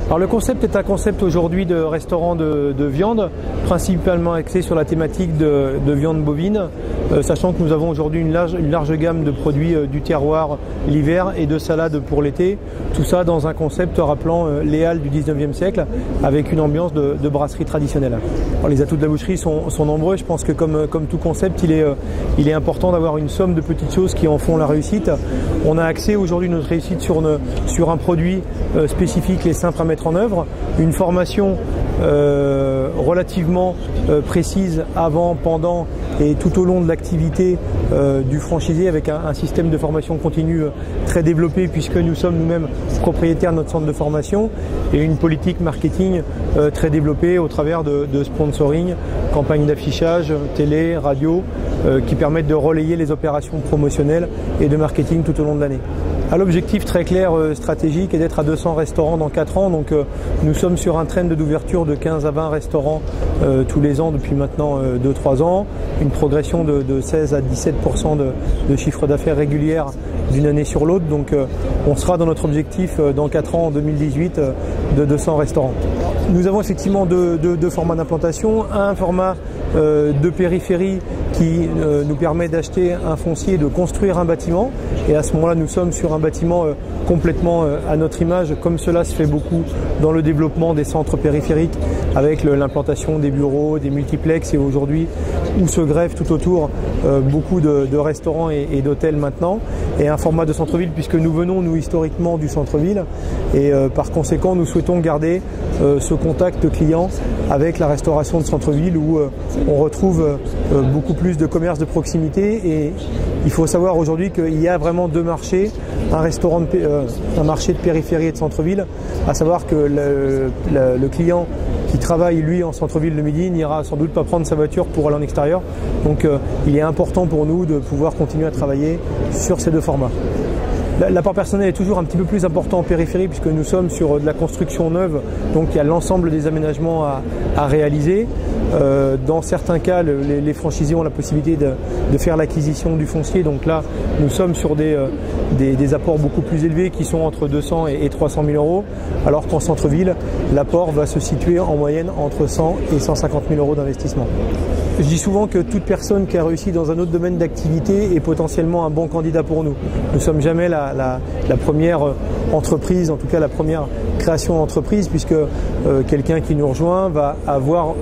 Alors le concept est un concept aujourd'hui de restaurant de viande, principalement axé sur la thématique de viande bovine, sachant que nous avons aujourd'hui une large gamme de produits du terroir l'hiver et de salades pour l'été. Tout ça dans un concept rappelant les halles du 19e siècle avec une ambiance de brasserie traditionnelle. Alors, les atouts de la boucherie sont nombreux. Je pense que comme tout concept, il est important d'avoir une somme de petites choses qui en font la réussite. On a axé aujourd'hui notre réussite sur un produit spécifique et simple à mettre en œuvre, une formation relativement précise avant, pendant et tout au long de l'activité du franchisé avec un système de formation continue très développé puisque nous sommes nous-mêmes propriétaires de notre centre de formation et une politique marketing très développée au travers de sponsoring, campagnes d'affichage, télé, radio qui permettent de relayer les opérations promotionnelles et de marketing tout au long de l'année. L'objectif très clair stratégique est d'être à 200 restaurants dans 4 ans. Donc nous sommes sur un trend d'ouverture de 15 à 20 restaurants tous les ans depuis maintenant 2-3 ans. Une progression de 16 à 17% de chiffre d'affaires régulière d'une année sur l'autre. Donc on sera dans notre objectif dans 4 ans, en 2018, de 200 restaurants. Nous avons effectivement deux formats d'implantation. Un format de périphérie qui nous permet d'acheter un foncier, de construire un bâtiment. Et à ce moment-là, nous sommes sur un bâtiment complètement à notre image, comme cela se fait beaucoup dans le développement des centres périphériques, avec l'implantation des bureaux, des multiplex et aujourd'hui où se greffent tout autour beaucoup de restaurants et d'hôtels maintenant. Et un format de centre-ville puisque nous venons, nous, historiquement du centre-ville. Et par conséquent, nous souhaitons garder ce contact client avec la restauration de centre-ville où on retrouve beaucoup plus de commerces de proximité. Et il faut savoir aujourd'hui qu'il y a vraiment deux marchés, un marché de périphérie et de centre-ville, à savoir que le client qui travaille lui en centre-ville le midi n'ira sans doute pas prendre sa voiture pour aller en extérieur. Donc il est important pour nous de pouvoir continuer à travailler sur ces deux formats. L'apport personnel est toujours un petit peu plus important en périphérie puisque nous sommes sur de la construction neuve, donc il y a l'ensemble des aménagements à réaliser. Dans certains cas, les franchisés ont la possibilité de faire l'acquisition du foncier, donc là nous sommes sur des apports beaucoup plus élevés qui sont entre 200 et 300 000 euros, alors qu'en centre-ville, l'apport va se situer en moyenne entre 100 et 150 000 euros d'investissement. Je dis souvent que toute personne qui a réussi dans un autre domaine d'activité est potentiellement un bon candidat pour nous. Nous ne sommes jamais la première entreprise, en tout cas la première création d'entreprise, puisque quelqu'un qui nous rejoint va avoir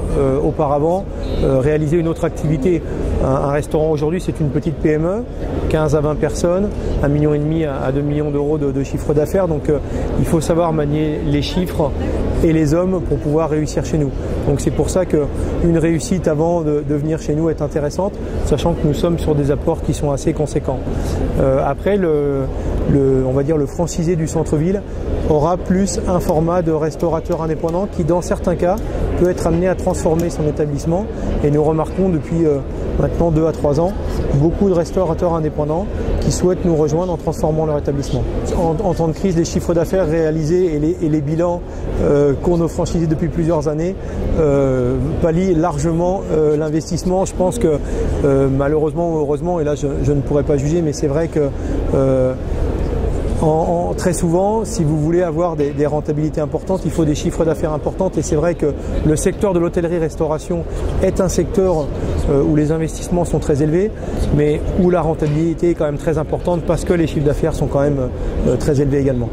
auparavant réalisé une autre activité. Un restaurant aujourd'hui, c'est une petite PME, 15 à 20 personnes, 1,5 million à 2 millions d'euros de chiffre d'affaires. Donc il faut savoir manier les chiffres et les hommes pour pouvoir réussir chez nous. Donc c'est pour ça qu'une réussite avant de venir chez nous est intéressante, sachant que nous sommes sur des apports qui sont assez conséquents. Après, on va dire le franchisé du centre-ville aura plus un format de restaurateur indépendant qui, dans certains cas, peut être amené à transformer son établissement. Et nous remarquons depuis maintenant 2 à 3 ans beaucoup de restaurateurs indépendants qui souhaitent nous rejoindre en transformant leur établissement. En temps de crise, les chiffres d'affaires réalisés et les bilans qu'ont nos franchisés depuis plusieurs années pallient largement l'investissement. Je pense que malheureusement ou heureusement, et là je ne pourrais pas juger, mais c'est vrai que très souvent, si vous voulez avoir des rentabilités importantes, il faut des chiffres d'affaires importants. Et c'est vrai que le secteur de l'hôtellerie-restauration est un secteur où les investissements sont très élevés, mais où la rentabilité est quand même très importante parce que les chiffres d'affaires sont quand même très élevés également.